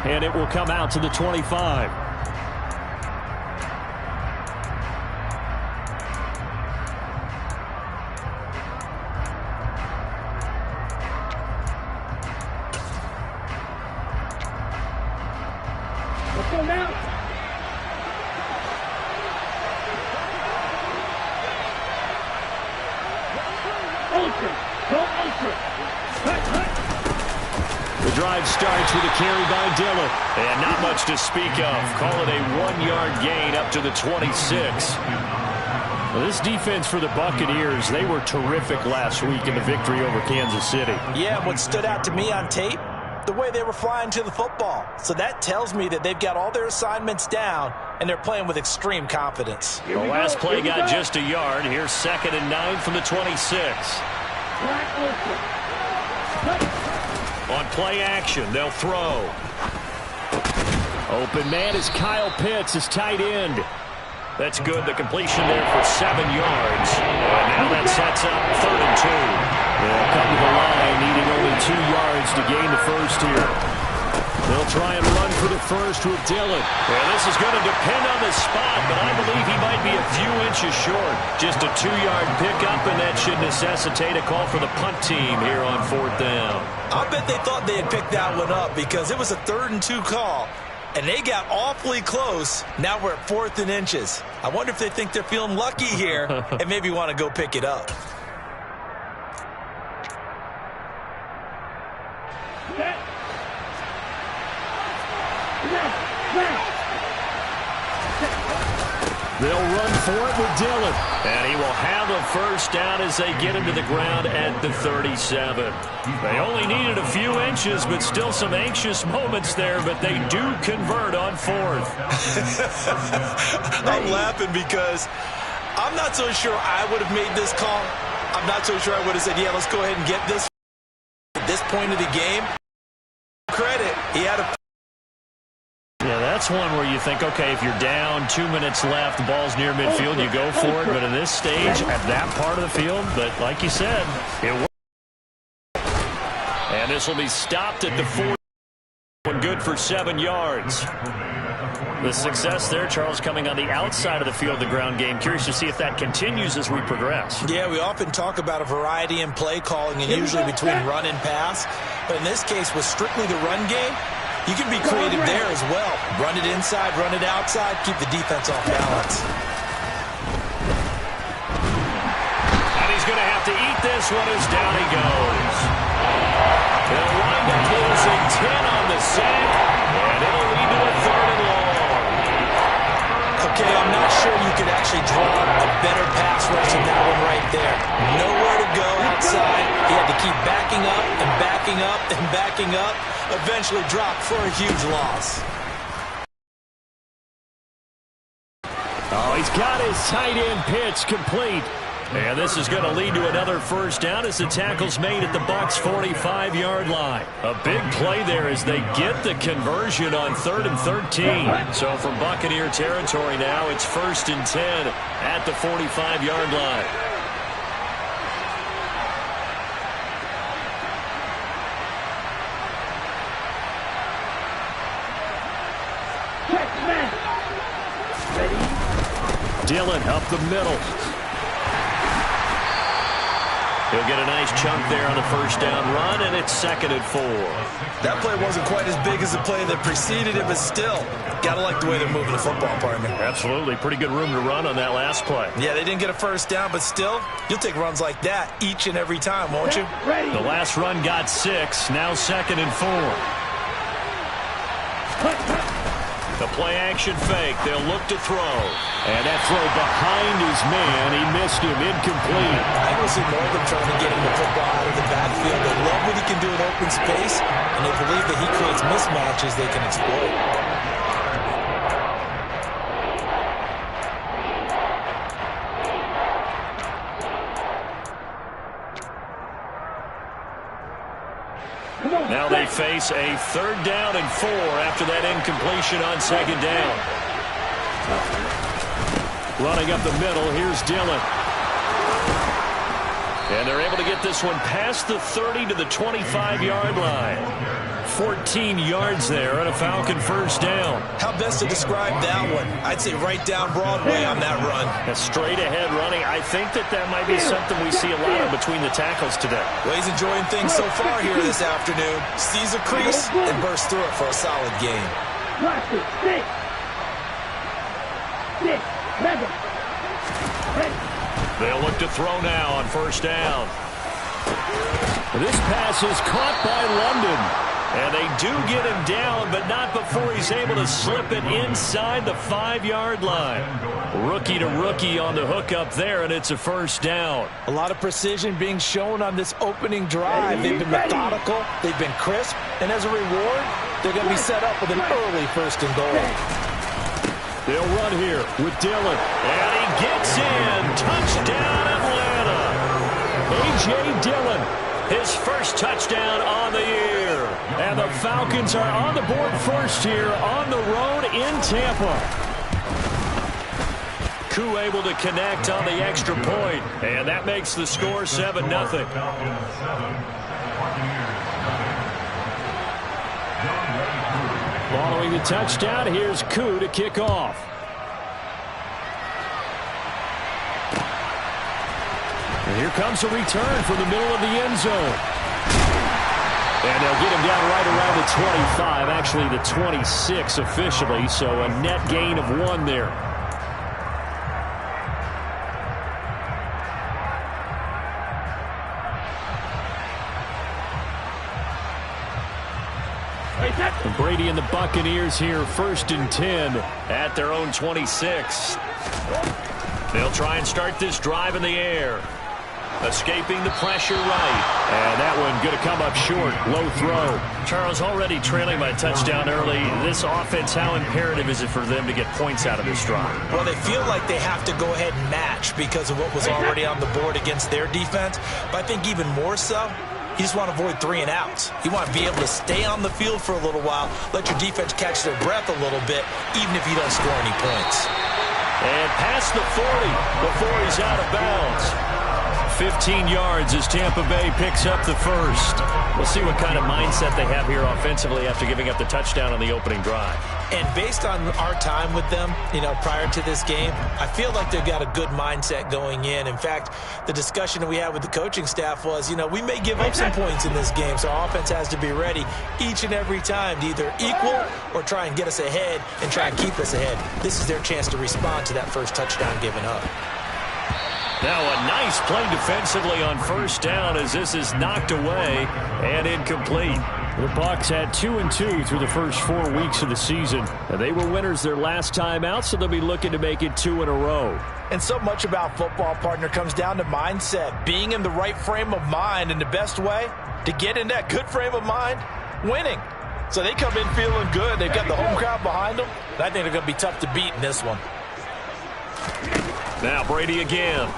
and it will come out to the 25. Let's go now. The drive starts with a carry by Dillon. And not much to speak of. Call it a 1-yard gain up to the 26. Well, this defense for the Buccaneers, they were terrific last week in the victory over Kansas City. Yeah, what stood out to me on tape, the way they were flying to the football. So that tells me that they've got all their assignments down, and they're playing with extreme confidence. The last play got just a yard. Here's 2nd and 9 from the 26. On play action, they'll throw. Open man is Kyle Pitts, his tight end. That's good. The completion there for 7 yards. And now that sets up 3rd and 2. They'll come to the line, needing only 2 yards to gain the first here. They'll try and run for the first with Dillon. Well, this is going to depend on the spot, but I believe he might be a few inches short. Just a 2-yard pickup, and that should necessitate a call for the punt team here on 4th down. I bet they thought they had picked that one up because it was a 3rd and 2 call. And they got awfully close. Now we're at 4th and inches. I wonder if they think they're feeling lucky here and maybe want to go pick it up. They'll run for it with Dillon. And he will have a first down as they get him to the ground at the 37. They only needed a few inches, but still some anxious moments there, but they do convert on 4th. I'm laughing because I'm not so sure I would have made this call. I'm not so sure I would have said, yeah, let's go ahead and get this. At this point of the game, credit, he had a... Yeah, that's one where you think, okay, if you're down, 2 minutes left, the ball's near midfield, you go for it. But in this stage, at that part of the field, but like you said, it worked. And this will be stopped at the 40. Good for 7 yards. The success there, Charles, coming on the outside of the field, the ground game. Curious to see if that continues as we progress. Yeah, we often talk about a variety in play calling and usually between run and pass. But in this case, with strictly the run game, you can be creative there as well. Run it inside, run it outside, keep the defense off balance. And he's going to have to eat this one as down he goes. They'll wind up losing 10 on the sack, and it'll lead to a 3rd and long. Okay, I'm not sure you could actually draw a better pass rush than that one right there. Nowhere to go outside. He had to keep backing up and backing up and backing up. Eventually dropped for a huge loss. Oh, he's got his tight end pitch complete. And this is going to lead to another first down as the tackle's made at the Bucs' 45-yard line. A big play there as they get the conversion on 3rd and 13. So from Buccaneer territory now, it's 1st and 10 at the 45-yard line. Dillon up the middle. He'll get a nice chunk there on the first down run, and it's 2nd and 4. That play wasn't quite as big as the play that preceded it, but still, got to like the way they're moving the football, partner. Absolutely. Pretty good room to run on that last play. Yeah, they didn't get a first down, but still, you'll take runs like that each and every time, won't you? The last run got 6, now 2nd and 4. The play-action fake. They'll look to throw. And that throw behind his man. He missed him. Incomplete. I will see more of them trying to get him the football out of the backfield. They love what he can do in open space, and they believe that he creates mismatches they can exploit. Now they face a 3rd down and 4 after that incompletion on 2nd down. Running up the middle, here's Dillon. And they're able to get this one past the 30 to the 25-yard line. 14 yards there and a Falcon first down. How best to describe that one? I'd say right down Broadway on that run. A straight ahead running. I think that might be something we see a lot of between the tackles today. Well, he's enjoying things so far here this afternoon. Sees a crease and bursts through it for a solid gain. They'll look to throw now on first down. This pass is caught by London. And they do get him down, but not before he's able to slip it inside the 5-yard line. Rookie to rookie on the hook up there, and it's a first down. A lot of precision being shown on this opening drive. They've been methodical, they've been crisp, and as a reward, they're going to be set up with an early first and goal. They'll run here with Dillon, and he gets in. Touchdown, Atlanta. A.J. Dillon, his first touchdown on the year. And the Falcons are on the board first here on the road in Tampa. Koo able to connect on the extra point, and that makes the score 7-0. Following the touchdown, here's Koo to kick off. And here comes a return from the middle of the end zone. And they'll get him down right around the 25, actually the 26 officially, so a net gain of 1 there. And Brady and the Buccaneers here, 1st and 10 at their own 26. They'll try and start this drive in the air. Escaping the pressure right. And that one going to come up short. Low throw. Charles, already trailing by a touchdown early. This offense, how imperative is it for them to get points out of this drive? Well, they feel like they have to go ahead and match because of what was already on the board against their defense. But I think even more so, you just want to avoid 3 and outs. You want to be able to stay on the field for a little while, let your defense catch their breath a little bit, even if you don't score any points. And past the 40 before he's out of bounds. 15 yards as Tampa Bay picks up the first. We'll see what kind of mindset they have here offensively after giving up the touchdown on the opening drive. And based on our time with them, prior to this game, I feel like they've got a good mindset going in. In fact, the discussion that we had with the coaching staff was, we may give up some points in this game, so our offense has to be ready each and every time to either equal or try and get us ahead and try and keep us ahead. This is their chance to respond to that first touchdown given up. Now a nice play defensively on first down as this is knocked away and incomplete. The Bucs had 2-2 through the first 4 weeks of the season. And they were winners their last time out, so they'll be looking to make it 2 in a row. And so much about football, partner, comes down to mindset. Being in the right frame of mind, and the best way to get in that good frame of mind, winning. So they come in feeling good. They've got the home crowd behind them. And I think they're going to be tough to beat in this one. Now Brady again.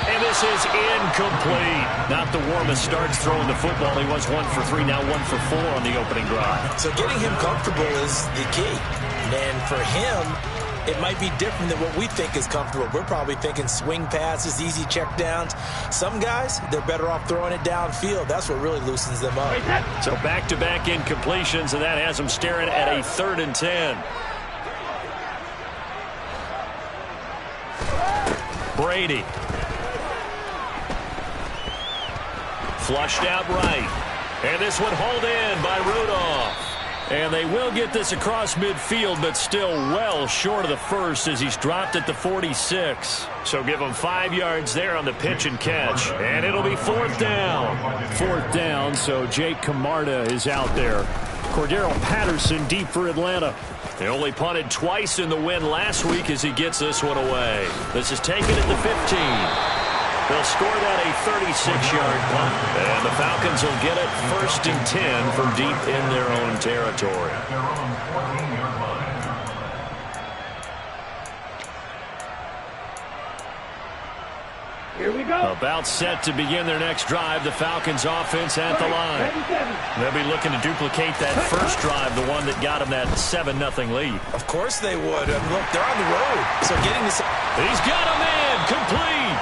And this is incomplete. Not the warmest starts throwing the football. He was 1 for 3, now 1 for 4 on the opening drive. So getting him comfortable is the key. And for him, it might be different than what we think is comfortable. We're probably thinking swing passes, easy checkdowns. Some guys, they're better off throwing it downfield. That's what really loosens them up. So back-to-back incompletions, and that has them staring at a 3rd and 10. Brady. Flushed out right. And this one hauled in by Rudolph. And they will get this across midfield, but still well short of the first as he's dropped at the 46. So give him 5 yards there on the pitch and catch. And it'll be 4th down. 4th down, so Jake Camarda is out there. Cordero Patterson deep for Atlanta. They only punted twice in the win last week as he gets this one away. This is taken at the 15. They'll score that a 36-yard punt. And the Falcons will get it 1st and 10 from deep in their own territory. Here we go. About set to begin their next drive. The Falcons offense at the line. They'll be looking to duplicate that first drive, the one that got them that 7-0 lead. Of course they would. And look, they're on the road. So getting this... He's got a man complete.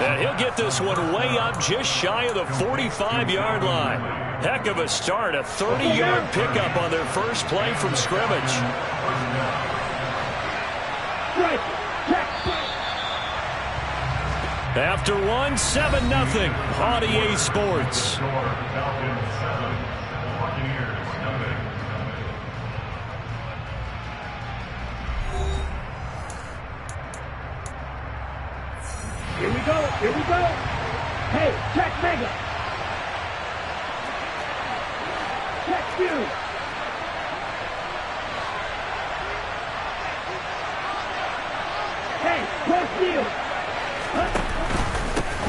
And he'll get this one way up just shy of the 45-yard line. Heck of a start. A 30-yard pickup on their first play from scrimmage. After one, 7-0 on EA Sports. Here we go, here we go. Hey, check Mega. Check you. Hey, cross field.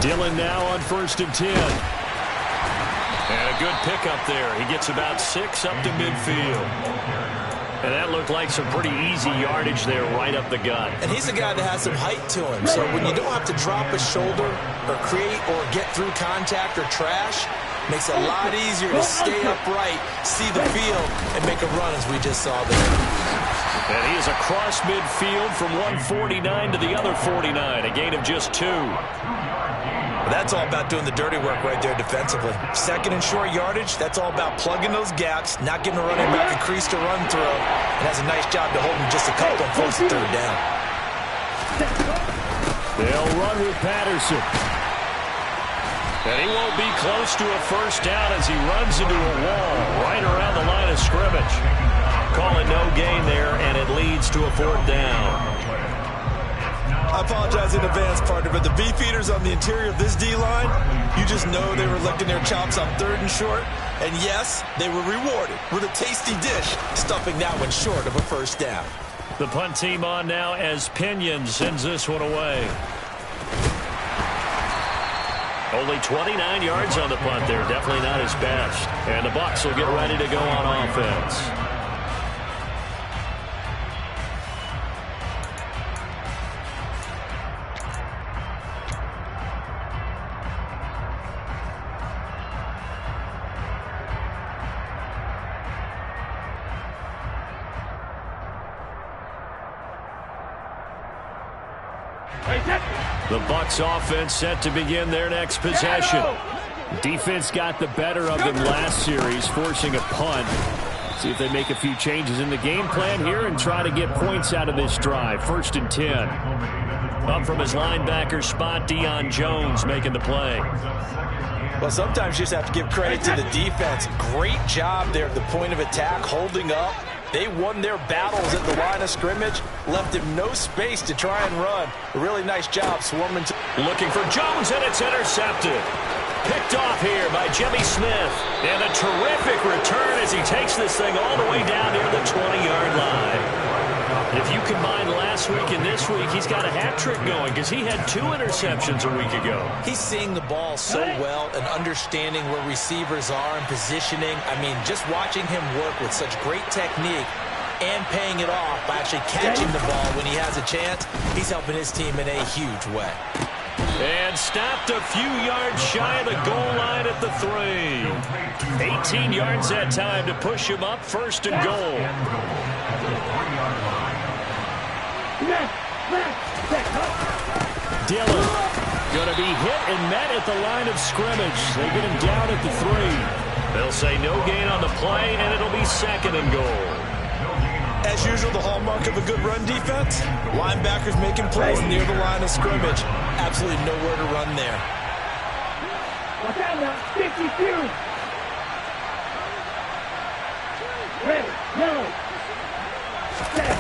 Dillon now on 1st and 10. And a good pickup there. He gets about 6 up to midfield. And that looked like some pretty easy yardage there right up the gut. And he's a guy that has some height to him. So when you don't have to drop a shoulder or create or get through contact or trash, makes it a lot easier to stay upright, see the field, and make a run as we just saw there. And he is across midfield from 149 to the other 49, a gain of just 2. That's all about doing the dirty work right there defensively. 2nd and short yardage, that's all about plugging those gaps, not giving a running back a crease to run through, and has a nice job to hold him just a couple on 1st and 3rd down. They'll run with Patterson. And he won't be close to a first down as he runs into a wall right around the line of scrimmage. Call it no gain there, and it leads to a 4th down. I apologize in advance, partner, but the beefeaters on the interior of this D-line, you just know they were licking their chops on 3rd and short. And yes, they were rewarded with a tasty dish, stuffing that one short of a first down. The punt team on now as Pinion sends this one away. Only 29 yards on the punt there. Definitely not his best. And the Bucs will get ready to go on offense. The Bucs offense set to begin their next possession. Defense got the better of them last series, forcing a punt. See if they make a few changes in the game plan here and try to get points out of this drive. 1st and 10. Up from his linebacker spot, Deion Jones making the play. Well, sometimes you just have to give credit to the defense. Great job there at the point of attack, holding up. They won their battles at the line of scrimmage, left him no space to try and run. A really nice job swarming. Looking for Jones, and it's intercepted. Picked off here by Jimmy Smith. And a terrific return as he takes this thing all the way down near the 20-yard line. If you combine last week and this week, he's got a hat trick going because he had 2 interceptions a week ago. He's seeing the ball so well and understanding where receivers are and positioning. I mean, just watching him work with such great technique and paying it off by actually catching the ball when he has a chance, he's helping his team in a huge way. And stopped a few yards shy of the goal line at the 3. 18 yards that time to push him up 1st and goal. Dillon going to be hit and met at the line of scrimmage. They get him down at the 3. They'll say no gain on the play, and it'll be 2nd and goal. As usual, the hallmark of a good run defense, linebackers making plays near the line of scrimmage. Absolutely nowhere to run there. Watch out now, 52. Ready, yellow. Set.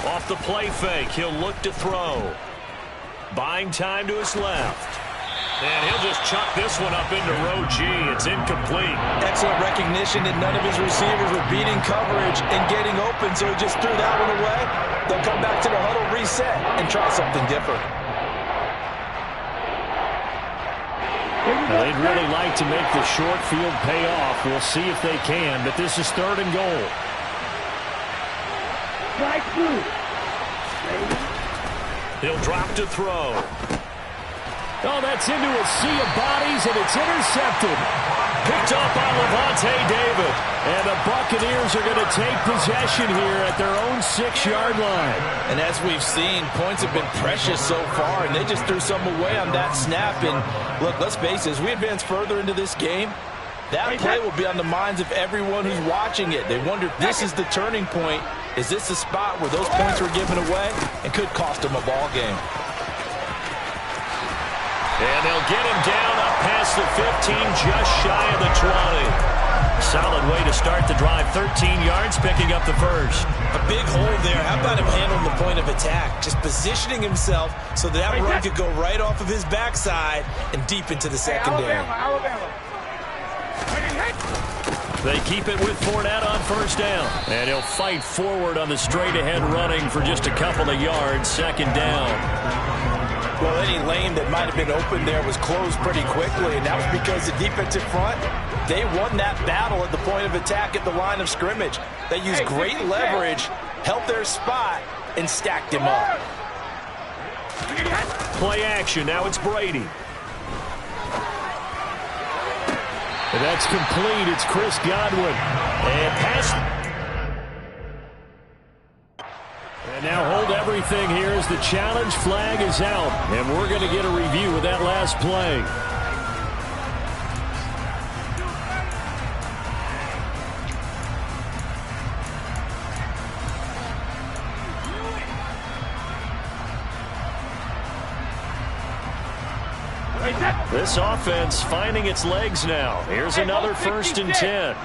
Off the play fake, he'll look to throw. Buying time to his left. And he'll just chuck this one up into row G. It's incomplete. Excellent recognition that none of his receivers were beating coverage and getting open, so he just threw that one away. They'll come back to the huddle, reset, and try something different. Now, they'd really like to make the short field pay off. We'll see if they can, but this is 3rd and goal. Right through. He'll drop to throw. Oh, that's into a sea of bodies, and it's intercepted. picked up by Levante David. And the Buccaneers are going to take possession here at their own 6-yard line. And as we've seen, points have been precious so far, and they just threw some away on that snap. And look, let's face it, as we advance further into this game, that play will be on the minds of everyone who's watching it. They wonder if this is the turning point. Is this the spot where those points were given away and could cost them a ball game? And they'll get him down up past the 15, just shy of the 20. Solid way to start the drive. 13 yards, picking up the first. A big hole there. How about him handling the point of attack? Just positioning himself so that run could go right off of his backside and deep into the secondary. They keep it with Fournette on first down. And he'll fight forward on the straight-ahead running for just a couple of yards. Second down. Well, any lane that might have been open there was closed pretty quickly, and that was because the defensive front, they won that battle at the point of attack at the line of scrimmage. They used great leverage, held their spot, and stacked him up. Play action. Now it's Brady. And that's complete. It's Chris Godwin. And pass. And now hold everything here as the challenge flag is out. And we're going to get a review of that last play. This offense finding its legs now. Here's another 1st and 10.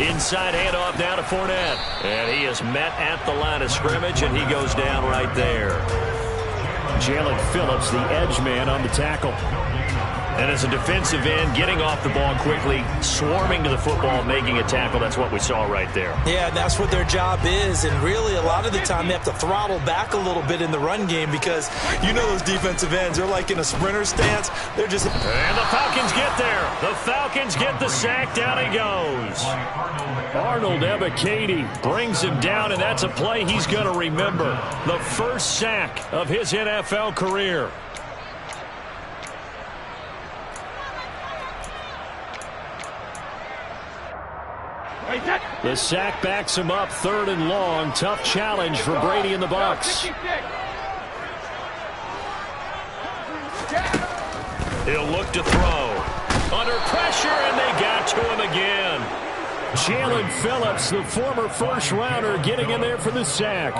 Inside handoff now to Fournette. And he is met at the line of scrimmage, and he goes down right there. Jalen Phillips, the edge man on the tackle. And as a defensive end, getting off the ball quickly, swarming to the football, making a tackle. That's what we saw right there. Yeah, that's what their job is. And really, a lot of the time, they have to throttle back a little bit in the run game because you know those defensive ends, they're like in a sprinter stance. They're just... And the Falcons get there. The Falcons get the sack. Down he goes. Arnold Ebiketie brings him down, and that's a play he's going to remember. The first sack of his NFL career. The sack backs him up, 3rd and long. Tough challenge for Brady and the Bucs. He'll look to throw. Under pressure, and they got to him again. Jalen Phillips, the former first-rounder, getting in there for the sack.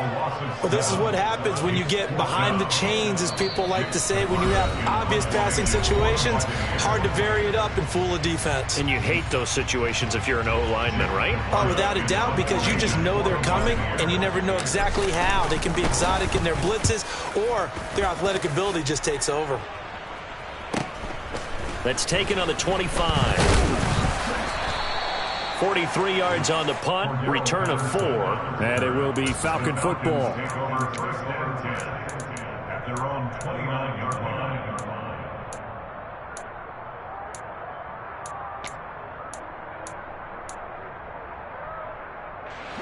Well, this is what happens when you get behind the chains, as people like to say. When you have obvious passing situations, hard to vary it up and fool a defense. And you hate those situations if you're an O-lineman, right? Oh, without a doubt, because you just know they're coming, and you never know exactly how. They can be exotic in their blitzes, or their athletic ability just takes over. That's taken on the 25. 43 yards on the punt, return of 4, and it will be Falcon football.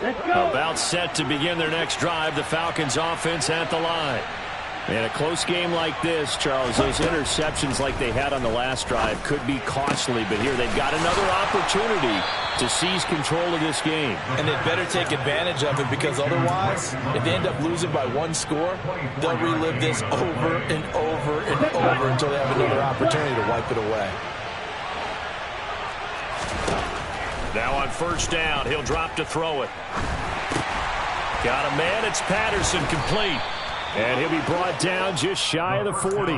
Let's go. About set to begin their next drive, the Falcons offense at the line. In a close game like this, Charles, those interceptions like they had on the last drive could be costly, but here they've got another opportunity to seize control of this game. And they'd better take advantage of it, because otherwise, if they end up losing by 1 score, they'll relive this over and over and over until they have another opportunity to wipe it away. Now on first down, he'll drop to throw it. Got a man, it's Patterson, complete. And he'll be brought down just shy of the 40.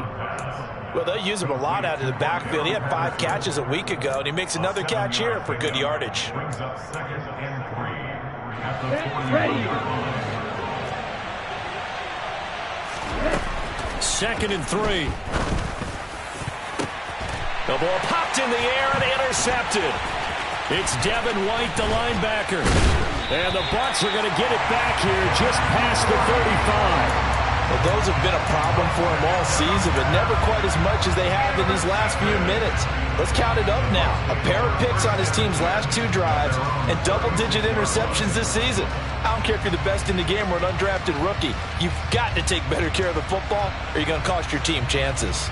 Well, they'll use him a lot out of the backfield. He had 5 catches a week ago, and he makes another catch here for good yardage. Ready. 2nd and 3. The ball popped in the air and intercepted. It's Devin White, the linebacker. And the Bucs are going to get it back here just past the 35. Well, those have been a problem for him all season, but never quite as much as they have in these last few minutes. Let's count it up now. A pair of picks on his team's last 2 drives and double-digit interceptions this season. I don't care if you're the best in the game or an undrafted rookie. You've got to take better care of the football, or you're going to cost your team chances.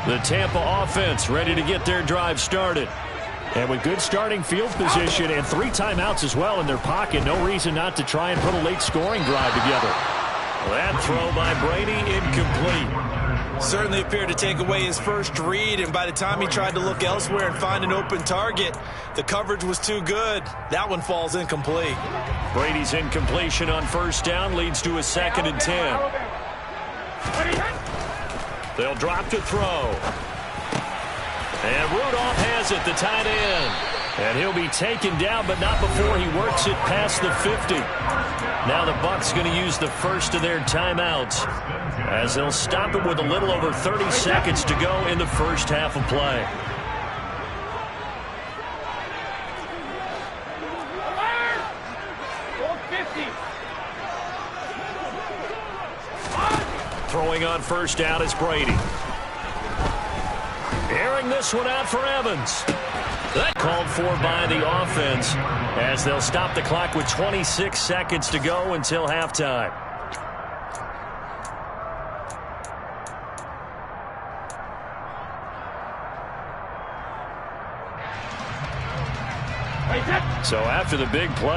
The Tampa offense ready to get their drive started. And with good starting field position and 3 timeouts as well in their pocket, no reason not to try and put a late scoring drive together. That throw by Brady incomplete. Certainly appeared to take away his first read, and by the time he tried to look elsewhere and find an open target, the coverage was too good. That one falls incomplete. Brady's incompletion on first down leads to a 2nd and 10. They'll drop to throw. And Rudolph has it, the tight end. And he'll be taken down, but not before he works it past the 50. Now the Bucs going to use the first of their timeouts, as they'll stop it with a little over 30 seconds to go in the first half of play. Throwing on first down is Brady. Airing this one out for Evans. That called for by the offense, as they'll stop the clock with 26 seconds to go until halftime. So after the big play,